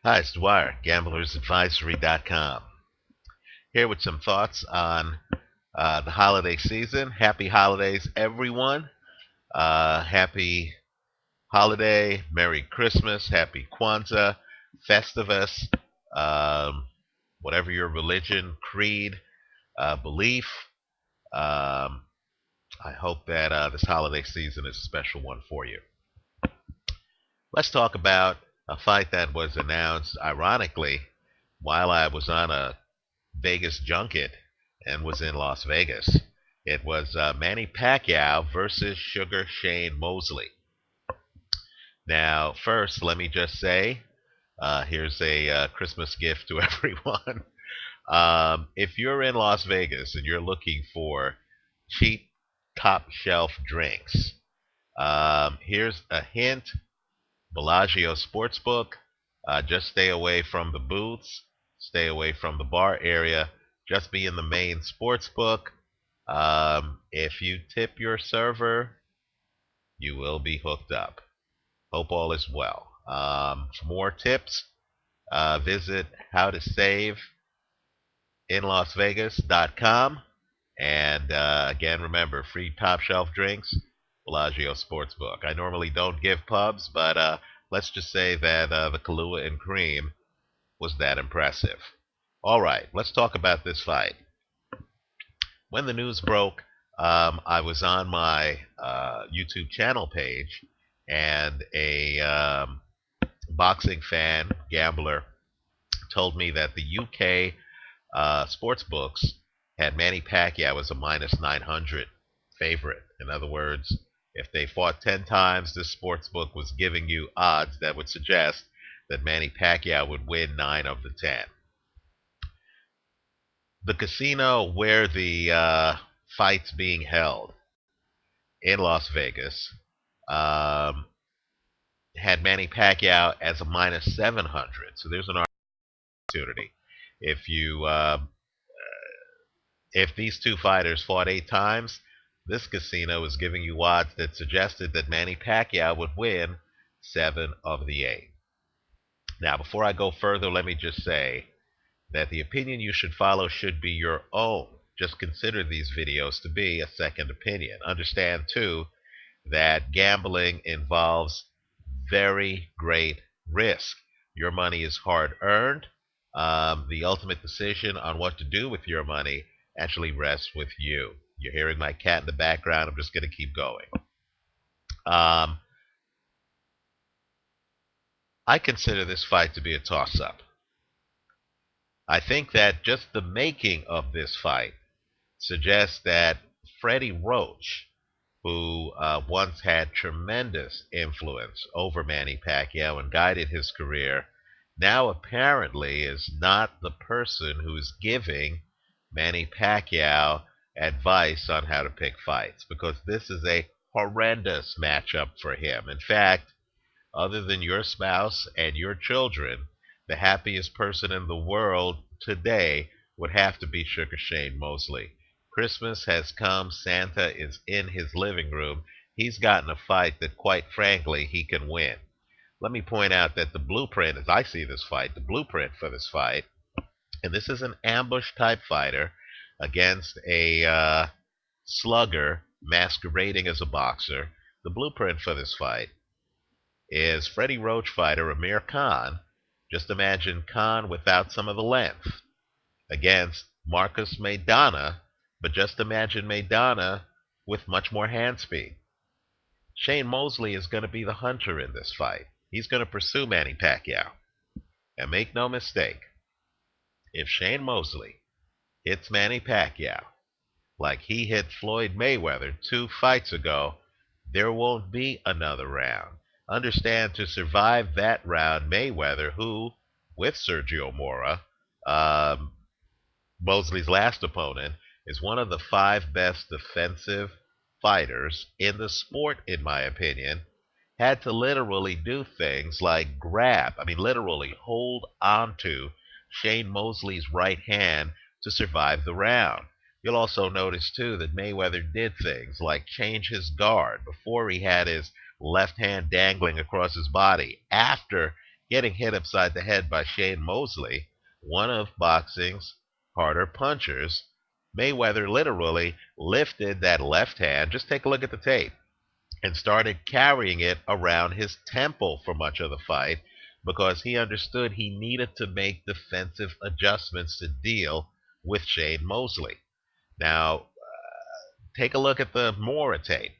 Hi, it's Dwyer, gamblersadvisory.com. Here with some thoughts on the holiday season. Happy holidays, everyone. Happy holiday, Merry Christmas, Happy Kwanzaa, Festivus, um, whatever your religion, creed, belief. Um, I hope that this holiday season is a special one for you. Let's talk about a fight that was announced, ironically, while I was on a Vegas junket and was in Las Vegas. It was Manny Pacquiao versus Sugar Shane Mosley. Now, first, let me just say, here's a Christmas gift to everyone. If you're in Las Vegas and you're looking for cheap, top shelf drinks, here's a hint. Bellagio Sportsbook. Just stay away from the booths. Stay away from the bar area. Just be in the main sports book. If you tip your server, you will be hooked up. Hope all is well. For more tips, visit howtoSaveinLasVegas.com. And again, remember, free top shelf drinks, Bellagio Sportsbook. I normally don't give pubs, but let's just say that the Kahlua and Cream was that impressive. All right, let's talk about this fight. When the news broke, I was on my YouTube channel page, and a boxing fan, gambler, told me that the UK sports books had Manny Pacquiao as a minus 900 favorite. In other words, if they fought 10 times, this sports book was giving you odds that would suggest that Manny Pacquiao would win 9 of the 10. The casino where the fight's being held in Las Vegas had Manny Pacquiao as a minus 700. So there's an opportunity. If you if these two fighters fought 8 times, this casino is giving you odds that suggested that Manny Pacquiao would win 7 of the 8. Now, before I go further, let me just say that the opinion you should follow should be your own. Just consider these videos to be a second opinion. Understand, too, that gambling involves very great risk. Your money is hard earned. The ultimate decision on what to do with your money actually rests with you. You're hearing my cat in the background. I'm just going to keep going. I consider this fight to be a toss-up. I think that just the making of this fight suggests that Freddie Roach, who once had tremendous influence over Manny Pacquiao and guided his career, now apparently is not the person who's giving Manny Pacquiao advice on how to pick fights, because this is a horrendous matchup for him. In fact, other than your spouse and your children, the happiest person in the world today would have to be Sugar Shane Mosley. Christmas has come. Santa is in his living room. He's gotten a fight that, quite frankly, he can win. Let me point out that the blueprint, as I see this fight, the blueprint for this fight, and this is an ambush-type fighter against a slugger masquerading as a boxer. The blueprint for this fight is Freddie Roach fighter Amir Khan. Just imagine Khan without some of the length against Marcus Maidana, but just imagine Maidana with much more hand speed. Shane Mosley is going to be the hunter in this fight. He's going to pursue Manny Pacquiao. And make no mistake, if Shane Mosley hits Manny Pacquiao like he hit Floyd Mayweather 2 fights ago, there won't be another round. Understand, to survive that round, Mayweather, who, with Sergio Mora, Mosley's last opponent, is one of the 5 best defensive fighters in the sport, in my opinion, had to literally do things like literally hold onto Shane Mosley's right hand to survive the round. You'll also notice, too, that Mayweather did things like change his guard. Before, he had his left hand dangling across his body. After, getting hit upside the head by Shane Mosley, one of boxing's harder punchers. Mayweather literally lifted that left hand, just take a look at the tape, and started carrying it around his temple for much of the fight because he understood he needed to make defensive adjustments to deal with Shane Mosley. Now, take a look at the Mora tape.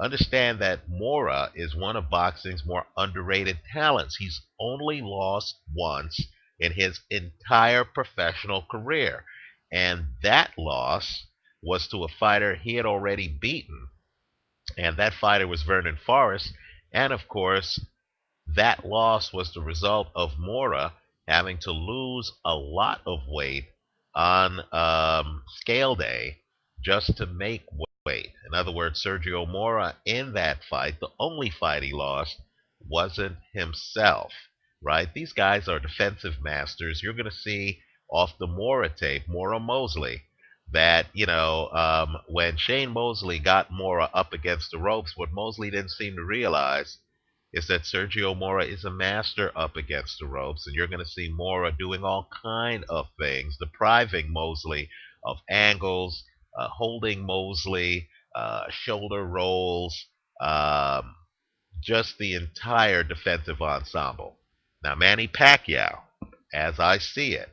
Understand that Mora is one of boxing's more underrated talents. He's only lost once in his entire professional career. And that loss was to a fighter he had already beaten. And that fighter was Vernon Forrest. And of course, that loss was the result of Mora having to lose a lot of weight on scale day just to make weight. In other words, Sergio Mora in that fight, the only fight he lost, wasn't himself, right? These guys are defensive masters. You're going to see off the Mora tape, Mora Mosley, that, when Shane Mosley got Mora up against the ropes, what Mosley didn't seem to realize is that Sergio Mora is a master up against the ropes, and you're going to see Mora doing all kind of things, depriving Mosley of angles, holding Mosley, shoulder rolls, just the entire defensive ensemble. Now, Manny Pacquiao, as I see it,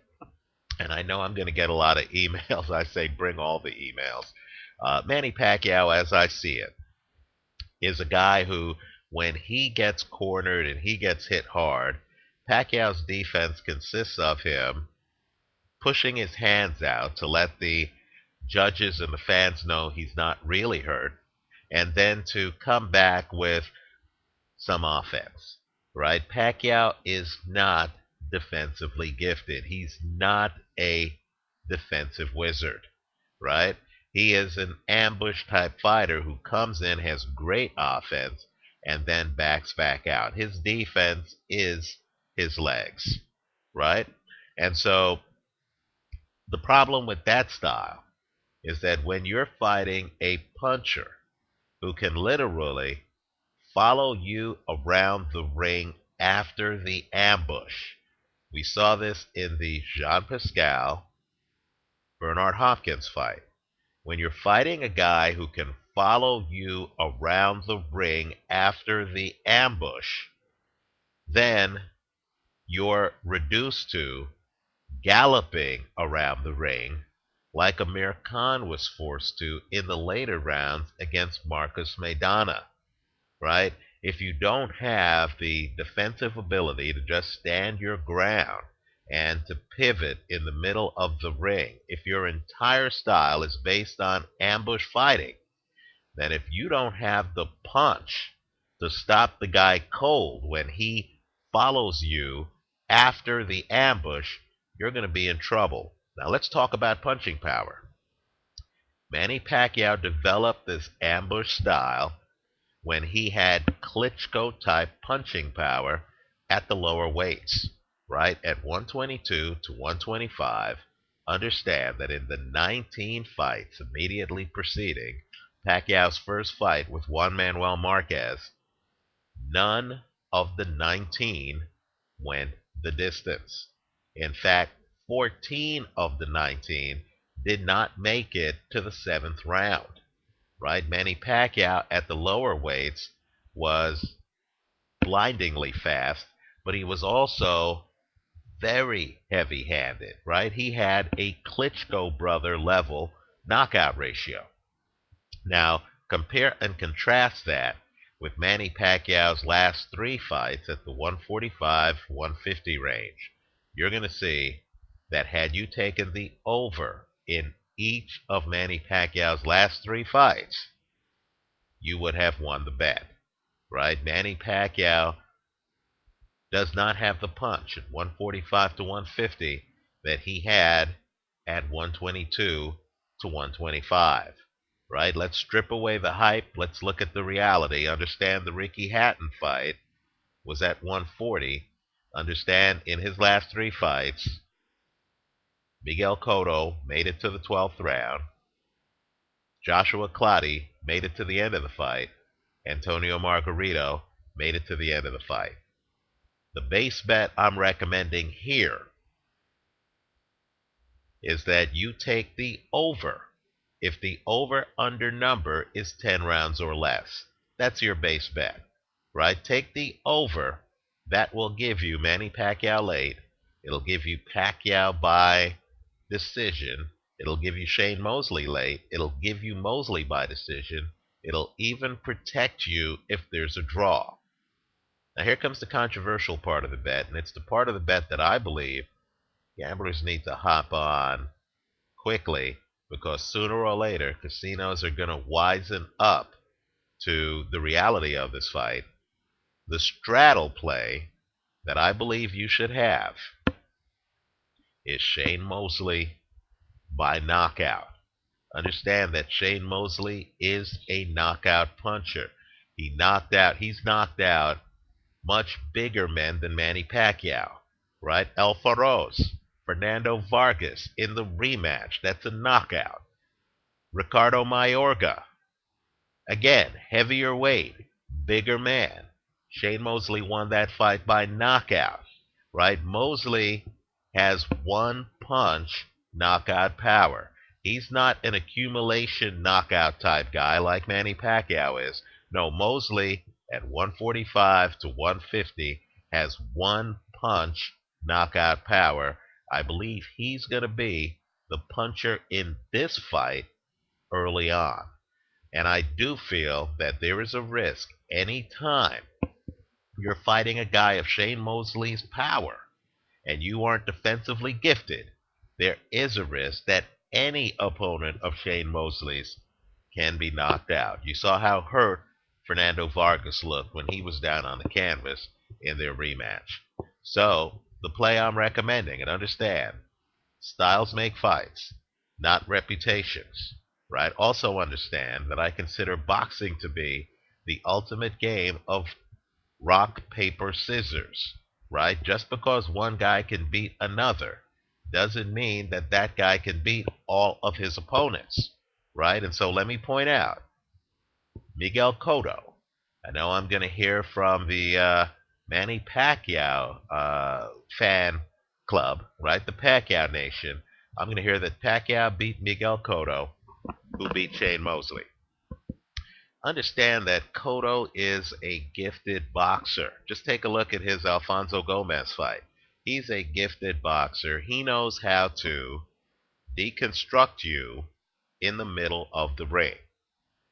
and I know I'm going to get a lot of emails. I say bring all the emails. Manny Pacquiao, as I see it, is a guy who, when he gets cornered and he gets hit hard, Pacquiao's defense consists of him pushing his hands out to let the judges and the fans know he's not really hurt, and then to come back with some offense, right? Pacquiao is not defensively gifted. He's not a defensive wizard, right? He is an ambush type fighter who comes in, has great offense, and then backs back out. His defense is his legs, right? And so the problem with that style is that when you're fighting a puncher who can literally follow you around the ring after the ambush. We saw this in the Jean Pascal Bernard Hopkins fight. When you're fighting a guy who can follow you around the ring after the ambush, then you're reduced to galloping around the ring like Amir Khan was forced to in the later rounds against Marcus Maidana, right? If you don't have the defensive ability to just stand your ground and to pivot in the middle of the ring, if your entire style is based on ambush fighting, then if you don't have the punch to stop the guy cold when he follows you after the ambush, you're going to be in trouble. Now let's talk about punching power. Manny Pacquiao developed this ambush style when he had Klitschko-type punching power at the lower weights, right? At 122 to 125, understand that in the 19 fights immediately preceding Pacquiao's first fight with Juan Manuel Marquez, none of the 19 went the distance. In fact, 14 of the 19 did not make it to the 7th round, right? Manny Pacquiao at the lower weights was blindingly fast, but he was also very heavy-handed, right? He had a Klitschko brother level knockout ratio. Now, compare and contrast that with Manny Pacquiao's last 3 fights at the 145-150 range. You're going to see that had you taken the over in each of Manny Pacquiao's last 3 fights, you would have won the bet, right? Manny Pacquiao does not have the punch at 145 to 150 that he had at 122 to 125, right? Let's strip away the hype. Let's look at the reality. Understand the Ricky Hatton fight was at 140. Understand in his last 3 fights, Miguel Cotto made it to the 12th round. Joshua Clottey made it to the end of the fight. Antonio Margarito made it to the end of the fight. The base bet I'm recommending here is that you take the over. If the over-under number is 10 rounds or less, that's your base bet, right? Take the over. That will give you Manny Pacquiao late. It'll give you Pacquiao by decision. It'll give you Shane Mosley late. It'll give you Mosley by decision. It'll even protect you if there's a draw. Now here comes the controversial part of the bet, and it's the part of the bet that I believe gamblers need to hop on quickly, because sooner or later casinos are going to wisen up to the reality of this fight. The straddle play that I believe you should have is Shane Mosley by knockout. Understand that Shane Mosley is a knockout puncher. He's knocked out much bigger men than Manny Pacquiao, right? El Faroz, Fernando Vargas in the rematch. That's a knockout. Ricardo Mayorga, again, heavier weight, bigger man. Shane Mosley won that fight by knockout, right? Mosley has one punch knockout power. He's not an accumulation knockout type guy like Manny Pacquiao is. No, Mosley at 145 to 150 has one punch knockout power. I believe he's going to be the puncher in this fight early on. And I do feel that there is a risk any time you're fighting a guy of Shane Mosley's power and you aren't defensively gifted, there is a risk that any opponent of Shane Mosley's can be knocked out. You saw how hurt Fernando Vargas looked when he was down on the canvas in their rematch. So, the play I'm recommending, and understand, styles make fights, not reputations, right? Also understand that I consider boxing to be the ultimate game of rock, paper, scissors, right? Just because one guy can beat another doesn't mean that that guy can beat all of his opponents, right? And so let me point out, Miguel Cotto. I know I'm going to hear from the Manny Pacquiao fan club, right? The Pacquiao Nation. I'm going to hear that Pacquiao beat Miguel Cotto, who beat Shane Mosley. Understand that Cotto is a gifted boxer. Just take a look at his Alfonso Gomez fight. He's a gifted boxer. He knows how to deconstruct you in the middle of the ring,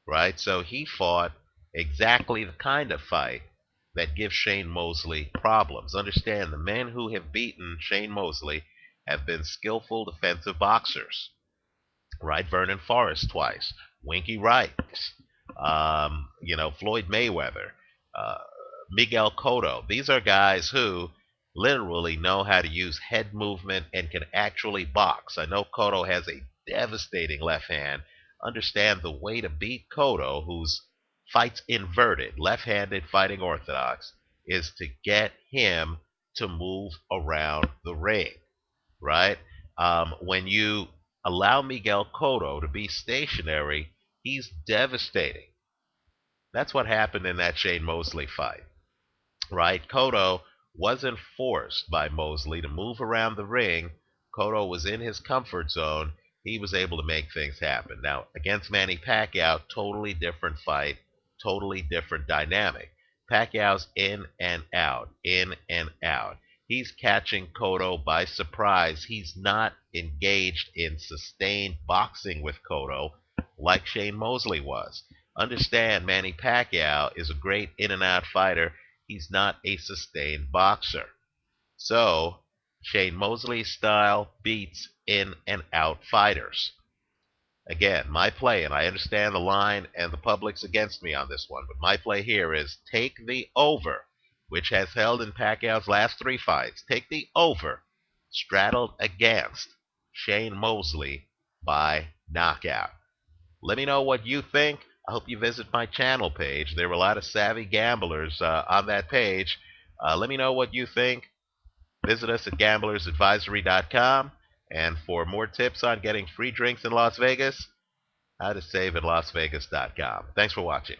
right? So he fought exactly the kind of fight that gives Shane Mosley problems. Understand, the men who have beaten Shane Mosley have been skillful defensive boxers, right? Vernon Forrest twice, Winky Wright, Floyd Mayweather, Miguel Cotto. These are guys who literally know how to use head movement and can actually box. I know Cotto has a devastating left hand. Understand the way to beat Cotto, who's fights inverted, left-handed fighting orthodox, is to get him to move around the ring, right? When you allow Miguel Cotto to be stationary, he's devastating. That's what happened in that Shane Mosley fight, right? Cotto wasn't forced by Mosley to move around the ring. Cotto was in his comfort zone. He was able to make things happen. Now, against Manny Pacquiao, totally different fight, totally different dynamic. Pacquiao's in and out, in and out. He's catching Cotto by surprise. He's not engaged in sustained boxing with Cotto like Shane Mosley was. Understand, Manny Pacquiao is a great in-and-out fighter. He's not a sustained boxer. So, Shane Mosley's style beats in-and-out fighters. Again, my play, and I understand the line and the public's against me on this one, but my play here is take the over, which has held in Pacquiao's last 3 fights. Take the over, straddled against Shane Mosley by knockout. Let me know what you think. I hope you visit my channel page. There were a lot of savvy gamblers on that page. Let me know what you think. Visit us at gamblersadvisory.com. And for more tips on getting free drinks in Las Vegas, how to save at LasVegas.com. Thanks for watching.